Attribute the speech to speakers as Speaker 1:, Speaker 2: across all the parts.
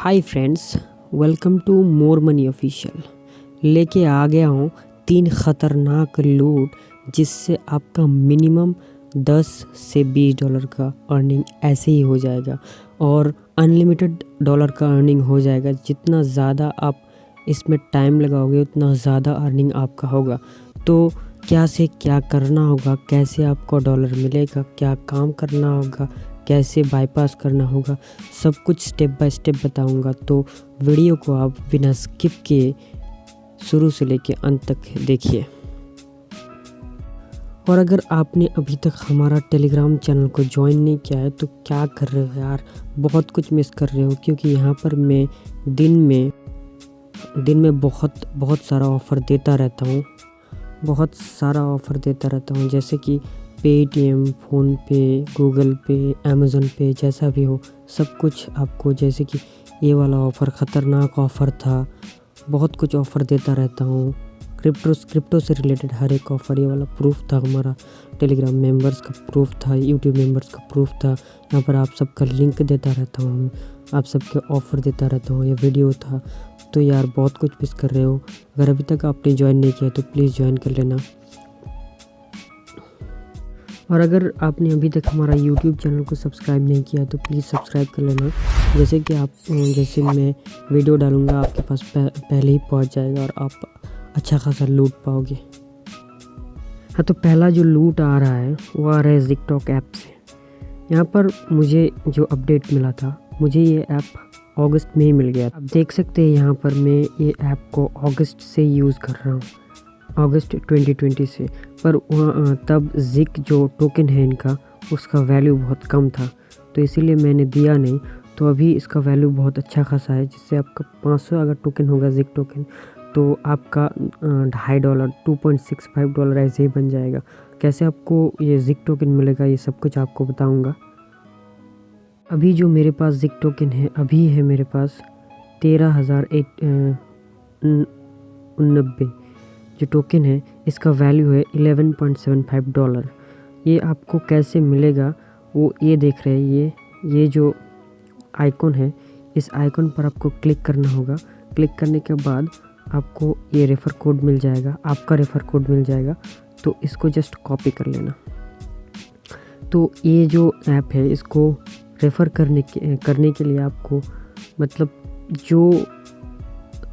Speaker 1: Hi friends, welcome to more money official. लेके आ गया हूँ 3 ख़तरनाक लूट जिससे आपका मिनिमम 10 से 20 डॉलर का अर्निंग ऐसे ही हो जाएगा और अनलिमिटेड डॉलर का अर्निंग हो जाएगा। जितना ज़्यादा आप इसमें टाइम लगाओगे उतना ज़्यादा अर्निंग आपका होगा। तो क्या से क्या करना होगा, कैसे आपको डॉलर मिलेगा, क्या काम करना होगा, कैसे बाईपास करना होगा, सब कुछ स्टेप बाय स्टेप बताऊंगा। तो वीडियो को आप बिना स्किप किए शुरू से लेके अंत तक देखिए। और अगर आपने अभी तक हमारा टेलीग्राम चैनल को ज्वाइन नहीं किया है तो क्या कर रहे हो यार, बहुत कुछ मिस कर रहे हो। क्योंकि यहाँ पर मैं दिन में बहुत सारा ऑफ़र देता रहता हूँ, जैसे कि पेटीएम, फ़ोनपे, गूगल पे, अमेज़न पे, जैसा भी हो सब कुछ आपको। जैसे कि ये वाला ऑफ़र ख़तरनाक ऑफ़र था, बहुत कुछ ऑफ़र देता रहता हूँ। क्रिप्टो से रिलेटेड हर एक ऑफ़र, ये वाला प्रूफ था हमारा टेलीग्राम मेंबर्स का, प्रूफ था यूट्यूब मेंबर्स का, प्रूफ था। यहाँ पर आप सबका लिंक देता रहता हूँ, आप सबके ऑफ़र देता रहता हूँ, ये वीडियो था। तो यार बहुत कुछ मिस कर रहे हो। अगर अभी तक आपने ज्वाइन नहीं किया तो प्लीज़ ज्वाइन कर लेना। और अगर आपने अभी तक हमारा यूट्यूब चैनल को सब्सक्राइब नहीं किया तो प्लीज़ सब्सक्राइब कर लेना। जैसे मैं वीडियो डालूँगा आपके पास पहले ही पहुंच जाएगा और आप अच्छा खासा लूट पाओगे। हाँ, तो पहला जो लूट आ रहा है वो आ रहा है ज़िकटॉक ऐप से। यहाँ पर मुझे जो अपडेट मिला था, मुझे ये ऐप अगस्त में ही मिल गया। आप देख सकते हैं यहाँ पर मैं ये ऐप को अगस्त से यूज़ कर रहा हूँ, अगस्त 2020 से। पर तब ज़िक जो टोकन है इनका, उसका वैल्यू बहुत कम था, तो इसीलिए मैंने दिया नहीं। तो अभी इसका वैल्यू बहुत अच्छा खासा है, जिससे आपका 500 अगर टोकन होगा ज़िक टोकन तो आपका $2.5 $2.65 डॉलर ऐसे ही बन जाएगा। कैसे आपको ये ज़िक टोकन मिलेगा ये सब कुछ आपको बताऊंगा। अभी जो मेरे पास ज़िक टोकन है, अभी है मेरे पास 13,089 जो टोकन है, इसका वैल्यू है $11.75 डॉलर। ये आपको कैसे मिलेगा वो ये देख रहे हैं, ये जो आइकॉन है, इस आइकॉन पर आपको क्लिक करना होगा। क्लिक करने के बाद आपको ये रेफ़र कोड मिल जाएगा, आपका रेफ़र कोड मिल जाएगा। तो इसको जस्ट कॉपी कर लेना। तो ये जो ऐप है, इसको रेफ़र करने के लिए आपको मतलब जो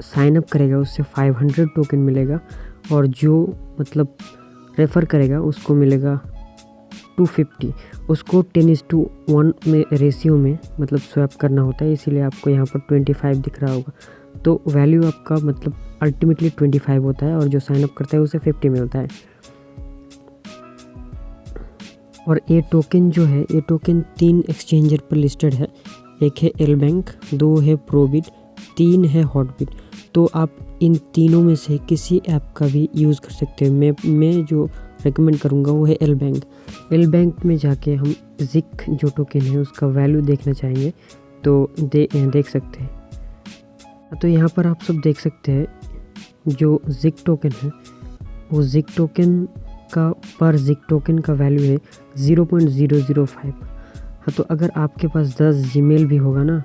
Speaker 1: साइन अप करेगा उससे 500 टोकन मिलेगा, और जो मतलब रेफ़र करेगा उसको मिलेगा 250। उसको 10:1 में रेशियो में मतलब स्वैप करना होता है, इसीलिए आपको यहाँ पर 25 दिख रहा होगा। तो वैल्यू आपका मतलब अल्टीमेटली 25 होता है, और जो साइन अप करता है उसे 50 मिलता है। और ये टोकन जो है, ये टोकन 3 एक्सचेंजर पर लिस्टेड है। एक है एल बैंक, 2 है प्रोबिट, 3 है हॉटबिट। तो आप इन तीनों में से किसी ऐप का भी यूज़ कर सकते हैं। मैं जो रेकमेंड करूँगा वो है एल बैंक। एल बैंक में जाके हम ज़िक जो टोकन है उसका वैल्यू देखना चाहेंगे तो देख सकते हैं। तो यहाँ पर आप सब देख सकते हैं जो ज़िक टोकन है, वो ज़िक टोकन का पर ज़िक टोकन का वैल्यू है 0.005। हाँ, तो अगर आपके पास 10 जीमेल भी होगा ना,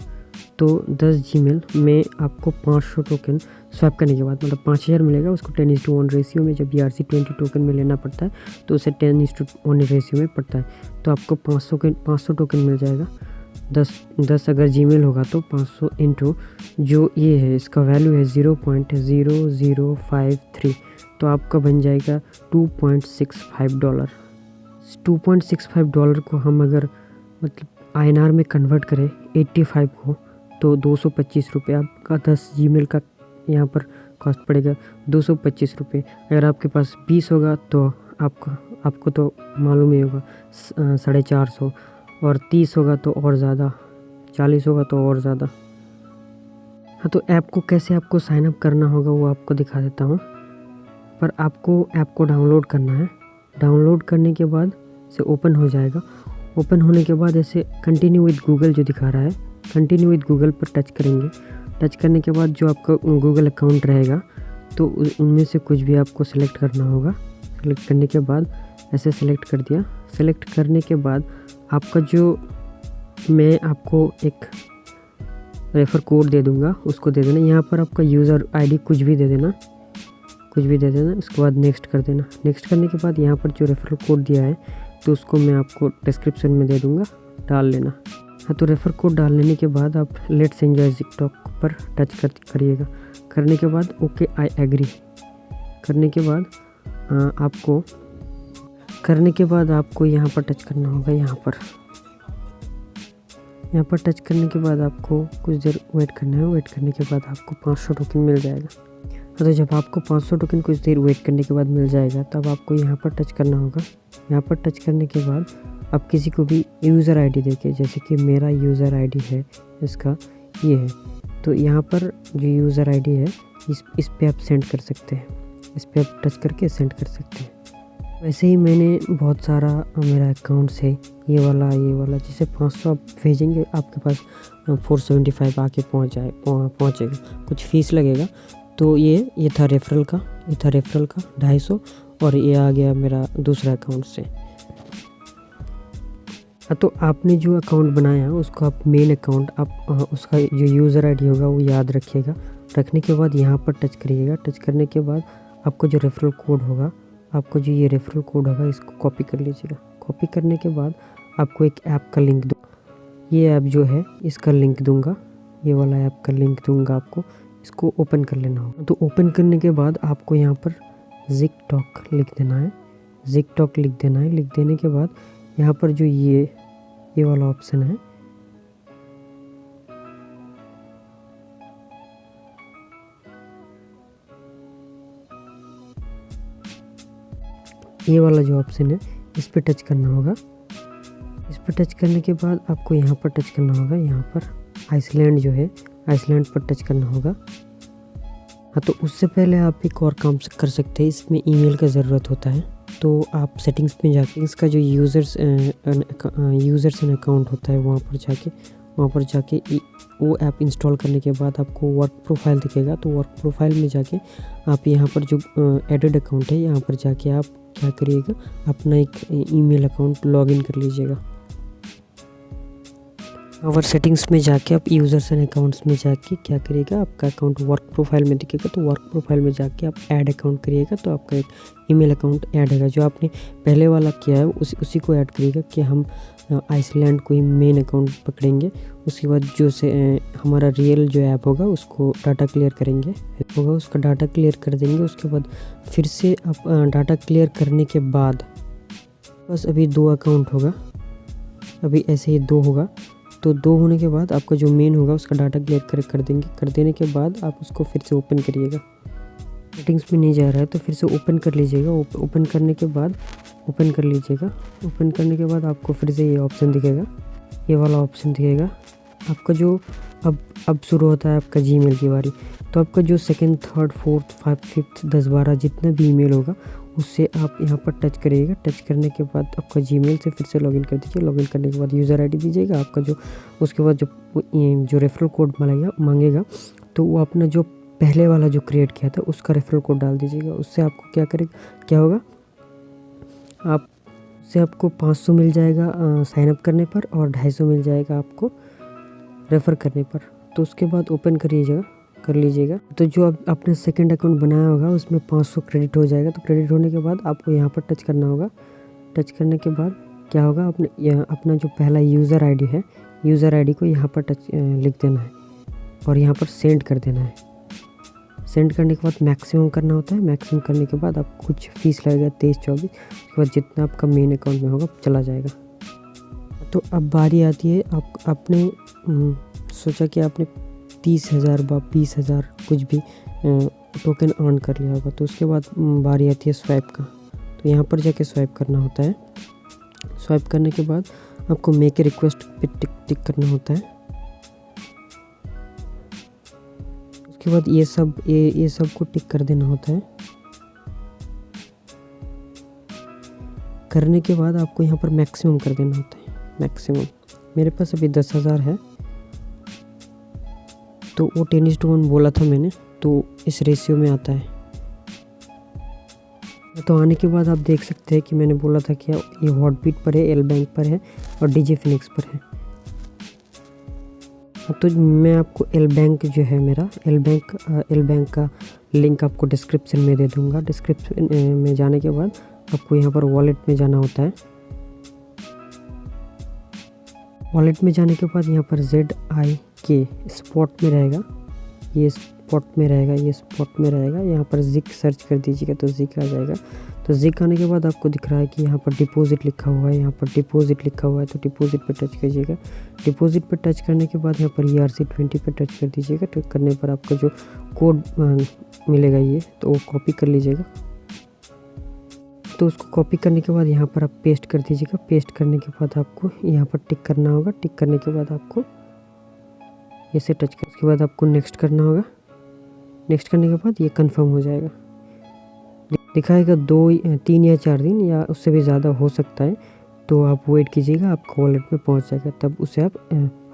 Speaker 1: तो 10 जीमेल में आपको 500 टोकन स्वैप करने के बाद मतलब 5000 मिलेगा। उसको 10:1 रेशियो में, जब ERC-20 टोकन में लेना पड़ता है तो उसे 10:1 रेशियो में पड़ता है। तो आपको 500 टोकन मिल जाएगा। 10 अगर जीमेल होगा तो 500 इंटू जो ये है, इसका वैल्यू है 0.0053। तो आपका बन जाएगा $2.65 डॉलर। 2.65 डॉलर को हम अगर मतलब INR में कन्वर्ट करें 85 को, तो 225 रुपये आपका 10 जीमेल का यहाँ पर कॉस्ट पड़ेगा, 225 रुपये। अगर आपके पास 20 होगा तो आपको तो मालूम ही होगा 450, और 30 होगा तो और ज़्यादा, 40 होगा तो और ज़्यादा। हाँ, तो ऐप को कैसे आपको साइन अप करना होगा वो आपको दिखा देता हूँ। पर आपको ऐप को डाउनलोड करना है। डाउनलोड करने के बाद से ओपन हो जाएगा। ओपन होने के बाद ऐसे कंटिन्यू विद गूगल जो दिखा रहा है, कंटिन्यू विद गूगल पर टच करेंगे। टच करने के बाद जो आपका गूगल अकाउंट रहेगा तो उनमें से कुछ भी आपको सेलेक्ट करना होगा। सेलेक्ट करने के बाद ऐसे सेलेक्ट कर दिया। सेलेक्ट करने के बाद आपका जो मैं आपको एक रेफ़र कोड दे दूँगा, उसको दे देना। यहाँ पर आपका यूज़र आईडी कुछ भी दे देना, उसके बाद नेक्स्ट कर देना। नेक्स्ट करने के बाद यहाँ पर जो रेफ़रल कोड दिया है तो उसको मैं आपको डिस्क्रिप्शन में दे दूँगा, डाल लेना। हाँ, तो रेफ़र कोड डाल लेने के बाद आप लेट्स एंजॉय टिकटॉक पर टच करिएगा। करने के बाद ओके आई एग्री करने के बाद आपको यहाँ पर टच करना होगा। यहाँ पर टच करने के बाद आपको कुछ देर वेट करना है। वेट करने के बाद आपको 500 टोकन मिल जाएगा। तो जब आपको 500 टोकन कुछ देर वेट करने के बाद मिल जाएगा तब आपको यहाँ पर टच करना होगा। यहाँ पर टच करने के बाद आप किसी को भी यूज़र आईडी देके, जैसे कि मेरा यूज़र आईडी है इसका ये है, तो यहाँ पर जो यूज़र आईडी है इस पे आप सेंड कर सकते हैं। इस पे आप टच करके सेंड कर सकते हैं। वैसे ही मैंने बहुत सारा मेरा अकाउंट्स है, ये वाला जिसे 500 आप भेजेंगे आपके पास 475 आके पहुँचेगा। कुछ फ़ीस लगेगा। तो ये था रेफरल का 250 और ये आ गया मेरा दूसरा अकाउंट से। तो आपने जो अकाउंट बनाया उसको आप मेन अकाउंट आप उसका जो यूज़र आईडी होगा वो याद रखिएगा। रखने के बाद यहाँ पर टच करिएगा। टच करने के बाद आपको जो रेफरल कोड होगा इसको कॉपी कर लीजिएगा। कॉपी करने के बाद आपको एक ऐप का लिंक ये ऐप जो है इसका लिंक दूंगा, ये वाला ऐप का लिंक दूंगा आपको। इसको ओपन कर लेना होगा। तो ओपन करने के बाद आपको यहाँ पर टिकटॉक लिख देना है। लिख देने के बाद यहाँ पर जो ये वाला ऑप्शन है, ये वाला जो ऑप्शन है इस पे टच करना होगा। इस पे टच करने के बाद आपको यहाँ पर टच करना होगा। यहाँ पर आइसलैंड जो है आइसलैंड पर टच करना होगा। हाँ, तो उससे पहले आप एक और काम कर सकते हैं। इसमें ईमेल का ज़रूरत होता है। तो आप सेटिंग्स में जाके इसका जो यूज़र्स एंड अकाउंट होता है वहाँ पर जाके वो ऐप इंस्टॉल करने के बाद आपको वर्क प्रोफाइल दिखेगा। तो वर्क प्रोफाइल में जाके आप यहाँ पर जो एडेड अकाउंट है यहाँ पर जाके आप क्या करिएगा, अपना एक ईमेल अकाउंट लॉगिन कर लीजिएगा। और सेटिंग्स में जाके आप यूज़र्स एंड अकाउंट्स में जाके क्या करिएगा, आपका अकाउंट वर्क प्रोफाइल में दिखेगा। तो वर्क प्रोफाइल में जाके आप ऐड अकाउंट करिएगा। तो आपका एक ईमेल अकाउंट ऐड होगा। जो आपने पहले वाला किया है उसी को ऐड करिएगा कि हम आइसलैंड को ही मेन अकाउंट पकड़ेंगे। उसके बाद जो से हमारा रियल जो ऐप होगा उसको डाटा क्लियर करेंगे उसका डाटा क्लियर कर देंगे। उसके बाद फिर से आप डाटा क्लियर करने के बाद बस अभी 2 अकाउंट होगा, अभी ऐसे ही 2 होगा। तो 2 होने के बाद आपका जो मेन होगा उसका डाटा क्लियर कर देंगे। कर देने के बाद आप उसको फिर से ओपन करिएगा। सेटिंग्स में नहीं जा रहा है तो फिर से ओपन कर लीजिएगा। ओपन करने के बाद ओपन करने के बाद आपको फिर से ये ऑप्शन दिखेगा, ये वाला ऑप्शन दिखेगा। आपका जो अब शुरू होता है आपका जीमेल की बारी। तो आपका जो 2nd, 3rd, 4th, 5th, 5th 10, 12 जितना भी ईमेल होगा उससे आप यहाँ पर टच करिएगा। टच करने के बाद आपका जीमेल से फिर से लॉगिन कर दीजिए। लॉगिन करने के बाद यूज़र आईडी दीजिएगा आपका जो, उसके बाद जो रेफरल कोड मांगेगा तो वो अपना जो पहले वाला जो क्रिएट किया था उसका रेफरल कोड डाल दीजिएगा। उससे आपको क्या होगा, आपको 500 मिल जाएगा साइनअप करने पर और 250 मिल जाएगा आपको रेफ़र करने पर। तो उसके बाद ओपन कर लीजिएगा। तो जो आपने सेकंड अकाउंट बनाया होगा उसमें 500 क्रेडिट हो जाएगा। तो क्रेडिट होने के बाद आपको यहाँ पर टच करना होगा। टच करने के बाद क्या होगा, अपना जो पहला यूज़र आईडी है, यूज़र आईडी को यहाँ पर लिख देना है और यहाँ पर सेंड कर देना है। सेंड करने के बाद मैक्सिमम करना होता है। मैक्सिमम करने के बाद आपको कुछ फ़ीस लगेगा 23-24। उसके बाद जितना आपका मेन अकाउंट में होगा चला जाएगा। तो अब बारी आती है, आपने सोचा कि आपने 30,000 व 20,000 कुछ भी टोकन अर्न कर लिया होगा। तो उसके बाद बारी आती है स्वाइप का। तो यहाँ पर जाके स्वाइप करना होता है। स्वाइप करने के बाद आपको मेक ए रिक्वेस्ट पे टिक करना होता है। उसके बाद ये सब को टिक कर देना होता है। करने के बाद आपको यहाँ पर मैक्सिमम कर देना होता है। मैक्सिमम मेरे पास अभी 10,000 है तो वो 10:1 बोला था मैंने, तो इस रेशियो में आता है। तो आने के बाद आप देख सकते हैं कि मैंने बोला था कि ये हॉटबीट पर है, एल बैंक पर है और डीजे फिनिक्स पर है। तो मैं आपको एल बैंक जो है मेरा एल बैंक का लिंक आपको डिस्क्रिप्शन में दे दूँगा। डिस्क्रिप्शन में जाने के बाद आपको यहाँ पर वॉलेट में जाना होता है। वॉलेट में जाने के बाद यहाँ पर ZIK स्पॉट में रहेगा, ये स्पॉट में रहेगा, ये स्पॉट में रहेगा। यहाँ पर ZIK सर्च कर दीजिएगा तो ZIK आ जाएगा। तो ZIK आने के बाद आपको दिख रहा है कि यहाँ पर डिपॉजिट लिखा हुआ है, यहाँ पर डिपॉजिट लिखा हुआ है, तो डिपॉजिट पे टच कीजिएगा। डिपॉजिट पे टच करने के बाद यहाँ पर ERC20 पे टच कर दीजिएगा। टच करने पर आपको जो कोड मिलेगा ये, तो वो कॉपी कर लीजिएगा। तो उसको कॉपी करने के बाद यहाँ पर आप पेस्ट कर दीजिएगा। पेस्ट करने के बाद आपको यहाँ पर टिक करना होगा। टिक करने के बाद आपको ऐसे टच कर, उसके बाद आपको नेक्स्ट करना होगा। नेक्स्ट करने के बाद ये कंफर्म हो जाएगा। दिखाएगा 3 या 4 दिन या उससे भी ज़्यादा हो सकता है, तो आप वेट कीजिएगा, आपका वॉलेट में पहुंच जाएगा। तब उसे आप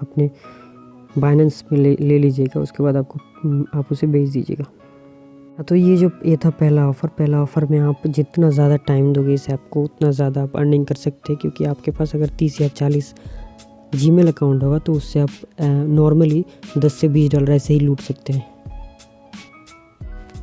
Speaker 1: अपने बाइनेंस में ले लीजिएगा। उसके बाद आप उसे भेज दीजिएगा। तो ये था पहला ऑफ़र में आप जितना ज़्यादा टाइम दोगे इस ऐप को, उतना ज़्यादा आप अर्निंग कर सकते हैं। क्योंकि आपके पास अगर 30 या 40 जीमेल अकाउंट होगा तो उससे आप नॉर्मली 10 से $20 ऐसे ही लूट सकते हैं।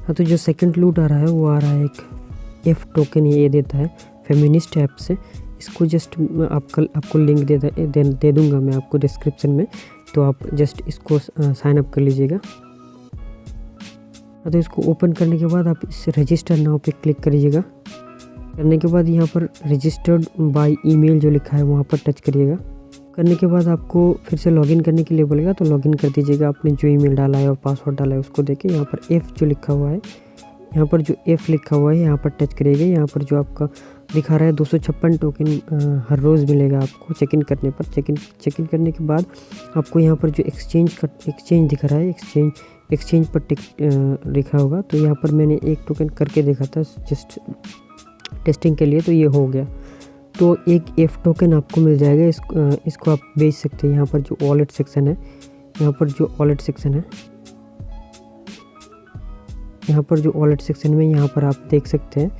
Speaker 1: तो जो सेकंड लूट आ रहा है वो आ रहा है एक F टोकन, ये देता है फेमिनिस्ट ऐप से। इसको जस्ट आपको लिंक दे दूँगा मैं आपको डिस्क्रिप्शन में, तो आप जस्ट इसको साइन अप कर लीजिएगा। तो इसको ओपन करने के बाद आप इस रजिस्टर नाउ पे क्लिक करिएगा। करने के बाद यहाँ पर रजिस्टर्ड बाय ईमेल जो लिखा है वहाँ पर टच करिएगा। करने के बाद आपको फिर से लॉगिन करने के लिए बोलेगा, तो लॉगिन कर दीजिएगा। आपने जो ईमेल डाला है और पासवर्ड डाला है उसको देके यहाँ पर F जो लिखा हुआ है, यहाँ पर जो F लिखा हुआ है यहाँ पर टच करिएगा। यहाँ पर जो आपका दिखा रहा है 256 टोकन हर रोज़ मिलेगा आपको चेक इन करने पर। चेक इन करने के बाद आपको यहाँ पर जो एक्सचेंज दिखा रहा है, एक्सचेंज पर टिक लिखा होगा। तो यहाँ पर मैंने एक टोकन करके देखा था जस्ट टेस्टिंग के लिए, तो ये हो गया। तो एक F टोकन आपको मिल जाएगा। इसको आप बेच सकते हैं। यहाँ पर जो वॉलेट सेक्शन है, यहाँ पर जो वॉलेट सेक्शन में यहाँ पर आप देख सकते हैं।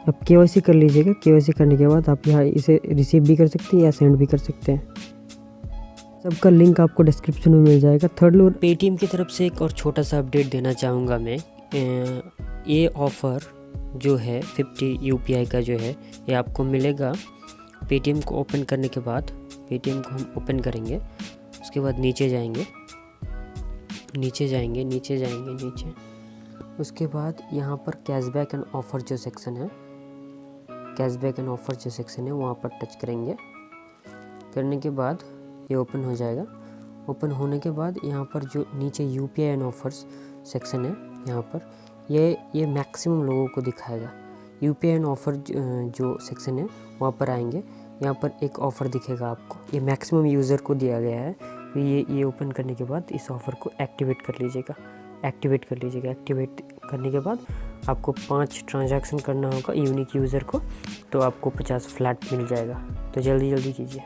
Speaker 1: आप KYC कर लीजिएगा। KYC करने के बाद आप यहाँ इसे रिसीव भी कर सकते हैं या सेंड भी कर सकते हैं। सबका लिंक आपको डिस्क्रिप्शन में मिल जाएगा। थर्ड लोड
Speaker 2: पेटीएम की तरफ से एक और छोटा सा अपडेट देना चाहूँगा मैं। ये ऑफ़र जो है 50 UPI का जो है, ये आपको मिलेगा पेटीएम को ओपन करने के बाद। पेटीएम को हम ओपन करेंगे, उसके बाद नीचे जाएंगे, उसके बाद यहाँ पर कैशबैक एंड ऑफ़र जो सेक्शन है वहाँ पर टच करेंगे। करने के बाद ये ओपन हो जाएगा। ओपन होने के बाद यहाँ पर जो नीचे UPI एंड ऑफर्स सेक्शन है, यहाँ पर ये मैक्सिमम लोगों को दिखाएगा। UPI एंड ऑफ़र जो सेक्शन है वहाँ पर आएंगे। यहाँ पर एक ऑफ़र दिखेगा आपको, ये मैक्सिमम यूज़र को दिया गया है। तो ये ओपन करने के बाद इस ऑफ़र को एक्टिवेट कर लीजिएगा। एक्टिवेट करने के बाद आपको 5 ट्रांजैक्शन करना होगा यूनिक यूज़र को, तो आपको 50 फ्लैट मिल जाएगा। तो जल्दी कीजिए।